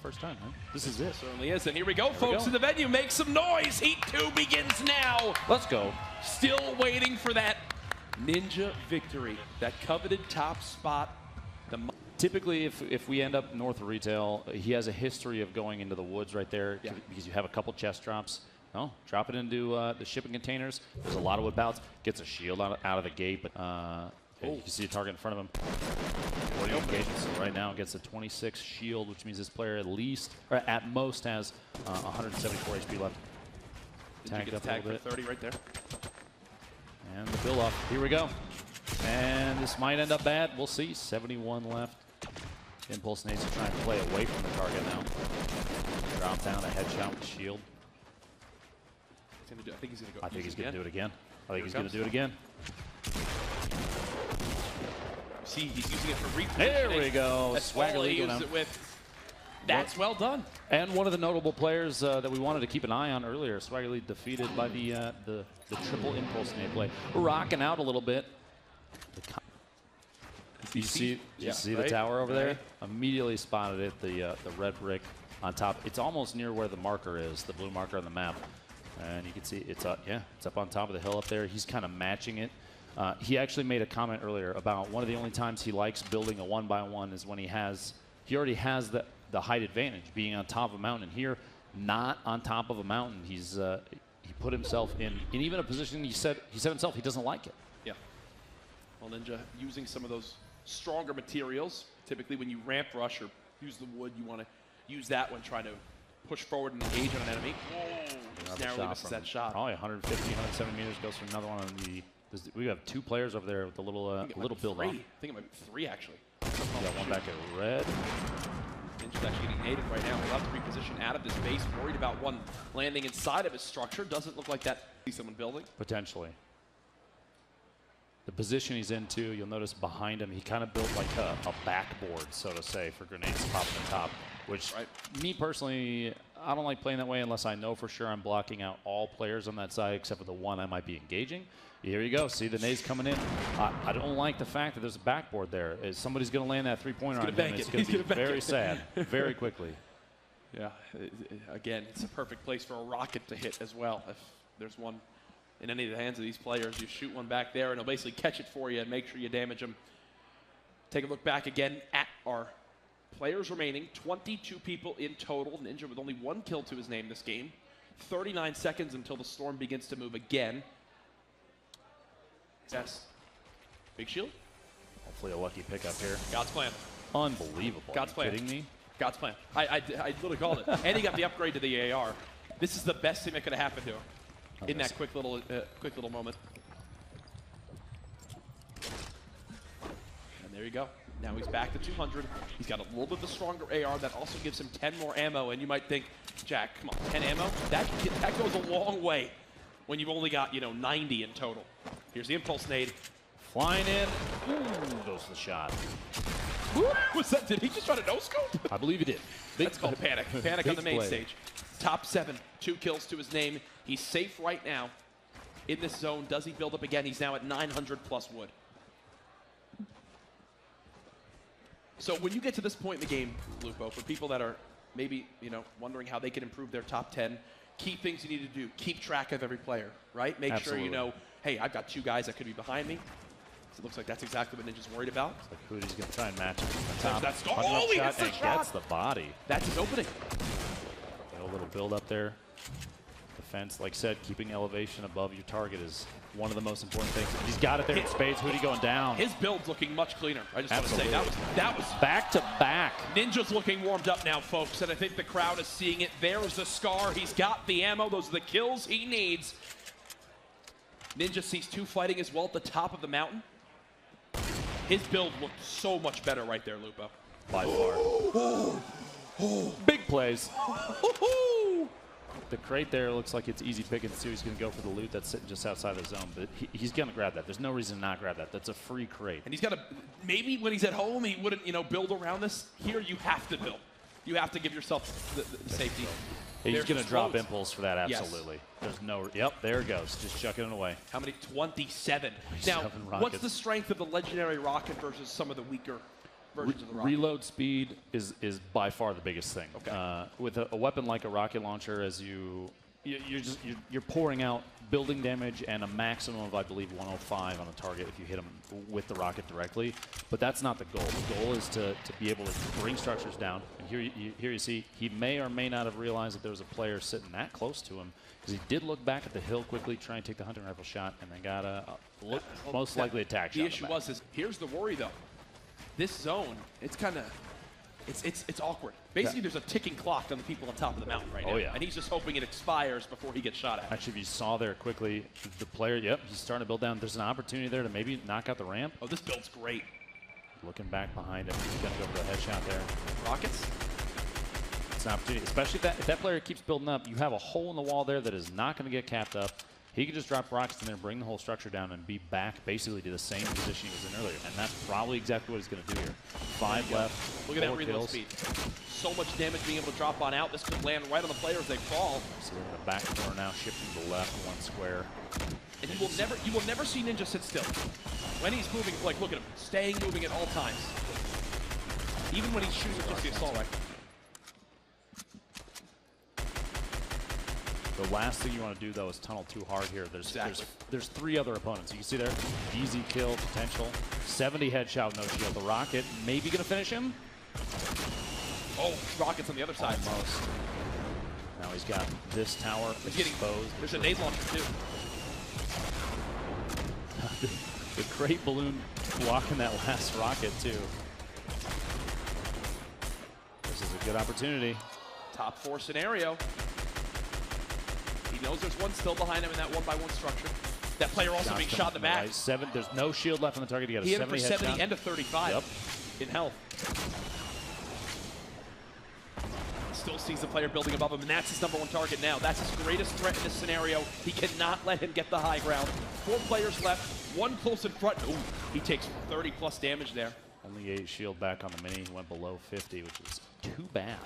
first time, huh? This is it. Certainly is. And here we go, folks, in the venue. Make some noise. Heat 2 begins now. Let's go. Still waiting for that Ninja victory, that coveted top spot. Typically, if we end up north of retail, he has a history of going into the woods right there because you have a couple chest drops. No, drop it into the shipping containers. There's a lot of wood pallets. Gets a shield out of the gate, but you can see a target in front of him. 40 engagements. So right now gets a 26 shield, which means this player at least, or at most, has 174 HP left. Tagged up a little bit. 30 right there. And the build off. Here we go. And this might end up bad. We'll see. 71 left. Impulse needs to try and play away from the target now. Drop down a headshot with shield. I think he's going to go. I think he's going to do it again. I think he's going to do it again. See, he's using it for repositioning. There we go. That's all he used it with. That's well done. And one of the notable players that we wanted to keep an eye on earlier, Swagger Lee defeated by the triple impulse nade play. We're rocking out a little bit. You see the tower over there? Immediately spotted it, the red brick on top. It's almost near where the marker is, the blue marker on the map. And you can see it's up, it's up on top of the hill up there. He's kind of matching it. He actually made a comment earlier about one of the only times he likes building a 1x1 is when he already has the height advantage, being on top of a mountain. Here, not on top of a mountain. He put himself in even a position he said himself he doesn't like it. Yeah. Well, Ninja using some of those stronger materials. Typically, when you ramp rush or use the wood, you want to use that when trying to push forward and engage on an enemy. Whoa! Narrowly misses that shot. Probably 150, 170 meters. Goes for another one on the. We have two players over there with a little build on. I think it might be 3 actually. We got one back at red. Ninja's actually getting naded right now. We'll have to reposition out of this base. Worried about one landing inside of his structure. Doesn't look like that. See someone building. Potentially. The position he's in too, you'll notice behind him, he kind of built like a backboard, so to say, for grenades popping on top. Which, me personally, I don't like playing that way unless I know for sure I'm blocking out all players on that side except for the one I might be engaging. Here you go. See the nades coming in. I don't like the fact that there's a backboard there. Somebody's going to land that three-pointer on him. It's going to be very sad, very quickly. Yeah. Again, it's a perfect place for a rocket to hit as well. If there's one in any of the hands of these players, you shoot one back there, and it'll basically catch it for you and make sure you damage them. Take a look back again at our players remaining. 22 people in total. Ninja with only 1 kill to his name this game. 39 seconds until the storm begins to move again. Yes. Big shield. Hopefully a lucky pickup here. God's plan. Unbelievable. God's plan. Are you kidding me? God's plan. I literally called it. And he got the upgrade to the AR. This is the best thing that could have happened to him in that quick little moment. And there you go. Now he's back to 200. He's got a little bit of a stronger AR that also gives him 10 more ammo. And you might think, Jack, come on, 10 ammo? That goes a long way when you've only got, 90 in total. Here's the impulse nade. Flying in. Ooh, goes the shot. What's that? Did he just try to no-scope? I believe he did. That's called panic. Panic on the main stage. Top 7, 2 kills to his name. He's safe right now in this zone. Does he build up again? He's now at 900 plus wood. So when you get to this point in the game, Lupo, for people that are maybe, wondering how they can improve their top 10, key things you need to do. Keep track of every player, right? Make sure you know, hey, I've got 2 guys that could be behind me. So it looks like that's exactly what Ninja's worried about. It's like Hoodie's going to try and match him on top. That's he hits the shot. Gets the body. That's his opening. A little build up there. Defense, like I said, keeping elevation above your target is one of the most important things. He's got it there in spades. Hoodie going down. His build's looking much cleaner. I just want to say that was back to back. Ninja's looking warmed up now, folks, and I think the crowd is seeing it. There's the scar. He's got the ammo. Those are the kills he needs. Ninja sees 2 fighting as well at the top of the mountain. His build looked so much better right there, Lupo. By far. Big plays. The crate there looks like it's easy pickings too. He's going to go for the loot that's sitting just outside the zone, but he's going to grab that. There's no reason to not grab that. That's a free crate. And he's got to, maybe when he's at home, he wouldn't, build around this. Here, you have to build. You have to give yourself the safety. He's going to drop impulse for that, absolutely. Yes. There's no, there it goes. Just chucking it away. How many? 27. Now, what's the strength of the legendary rocket versus some of the weaker versions of the rocket. Reload speed is by far the biggest thing. Okay. With a weapon like a rocket launcher, as you're pouring out building damage and a maximum of, I believe, 105 on a target if you hit them with the rocket directly. But that's not the goal. The goal is to be able to bring structures down. And here you see he may or may not have realized that there was a player sitting that close to him, because he did look back at the hill quickly, try and take the hunting rifle shot, and then got a most likely attack shot. The issue was, here's the worry though. This zone, it's kind of, it's awkward. Basically, there's a ticking clock on the people on top of the mountain right now. Oh, yeah. And he's just hoping it expires before he gets shot at. Actually, if you saw there quickly, the player, yep, he's starting to build down. There's an opportunity there to maybe knock out the ramp. Oh, this build's great. Looking back behind him, he's going to go for the headshot there. Rockets? It's an opportunity, especially if that player keeps building up. You have a hole in the wall there that is not going to get capped up. He can just drop rockets in there, bring the whole structure down, and be back basically to the same position he was in earlier. And that's probably exactly what he's going to do here. 5 left. Look at that reload speed. So much damage being able to drop on out. This could land right on the player as they fall. So we're in the back corner now, shifting to the left, 1 square. And you will never see Ninja sit still. When he's moving, like, look at him, staying moving at all times. Even when he's shooting just the assault rifle. The last thing you want to do, though, is tunnel too hard here. There's 3 other opponents. You can see there, easy kill potential, 70 headshot, no shield. The rocket maybe going to finish him. Oh, rockets on the other side. Almost. Now he's got this tower exposed. There's a nade launcher, too. The crate balloon blocking that last rocket, too. This is a good opportunity. Top 4 scenario. He knows there's one still behind him in that 1-by-1 structure. That player also being shot in the back. Right. There's no shield left on the target. He got a 70 headshot. He hit him for 70 and a 35 in health. Still sees the player building above him, and that's his #1 target now. That's his greatest threat in this scenario. He cannot let him get the high ground. 4 players left, 1 close in front. Ooh, he takes 30+ damage there. Only 8 shield back on the mini. He went below 50, which is too bad.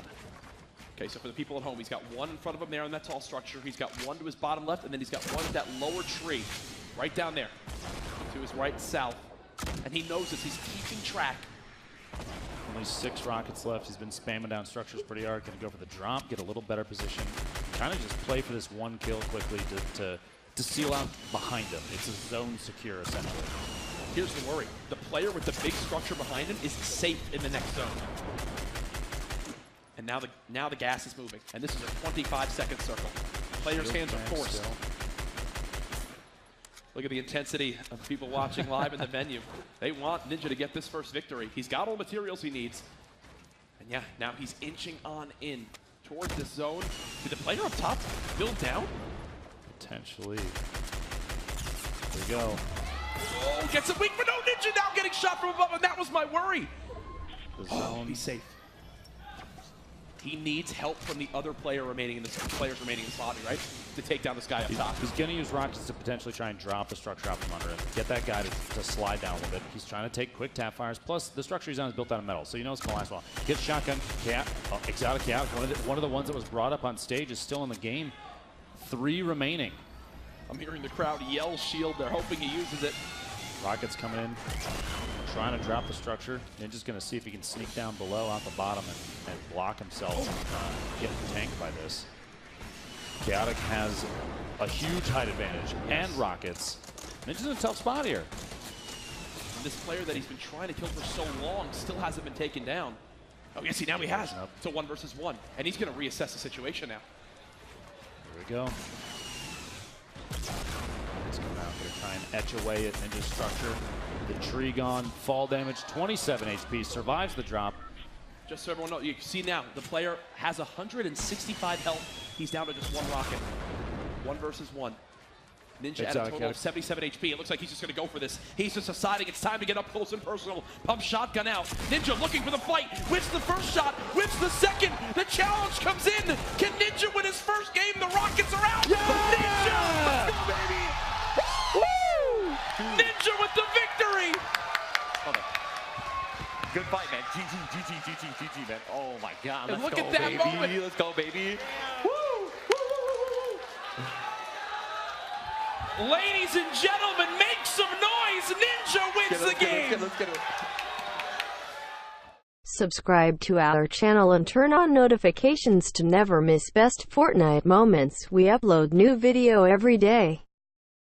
Okay, so for the people at home, he's got 1 in front of him there in that tall structure. He's got 1 to his bottom left, and then he's got 1 at that lower tree, right down there, to his right south. And he knows this. He's keeping track. Only 6 rockets left. He's been spamming down structures pretty hard. Going to go for the drop, get a little better position. Kind of just play for this 1 kill quickly to seal out behind him. It's a zone secure, essentially. Here's the worry. The player with the big structure behind him is safe in the next zone. And now the gas is moving. And this is a 25-second circle. Players' hands are forced. Still. Look at the intensity of people watching live in the venue. They want Ninja to get this first victory. He's got all the materials he needs. And yeah, now he's inching on in towards this zone. Did the player up top build down? Potentially. Here we go. Oh, gets a weak, but no, Ninja now getting shot from above, and that was my worry. The zone. He's safe. He needs help from the other players remaining in this lobby, right? To take down this guy up top. He's going to use rockets to potentially try and drop the structure out from under him. Get that guy to slide down a little bit. He's trying to take quick tap fires. Plus, the structure he's on is built out of metal, so you know it's going to last well. Gets shotgun. Xjsixk. One of the ones that was brought up on stage is still in the game. 3 remaining. I'm hearing the crowd yell shield. They're hoping he uses it. Rockets coming in, trying to drop the structure. Ninja's going to see if he can sneak down below out the bottom and block himself getting tanked by this. Xjsixk has a huge height advantage and rockets. Ninja's in a tough spot here. And this player that he's been trying to kill for so long still hasn't been taken down. Oh, yes, now he has. It's a 1 versus 1. And he's going to reassess the situation now. Here we go. He's coming out, going to try and etch away at Ninja's structure. The tree gone, fall damage, 27 HP, survives the drop. Just so everyone knows, you can see now, the player has 165 health. He's down to just 1 rocket. 1 versus 1. Ninja at a total of 77 HP. It looks like he's just going to go for this. He's just deciding it's time to get up close and personal. Pump shotgun out. Ninja looking for the fight. Whips the first shot. Whips the second. The challenge comes in. Can Ninja win his first game? The rockets are out. Yeah! Ninja! Let's go, baby! Woo! Ninja with the victory! Good fight, man. GG, man. Oh my God. Let's look at that moment. Let's go, baby. Woo! Ladies and gentlemen, make some noise. Ninja wins the game. Let's get it. Subscribe to our channel and turn on notifications to never miss best Fortnite moments. We upload new video every day.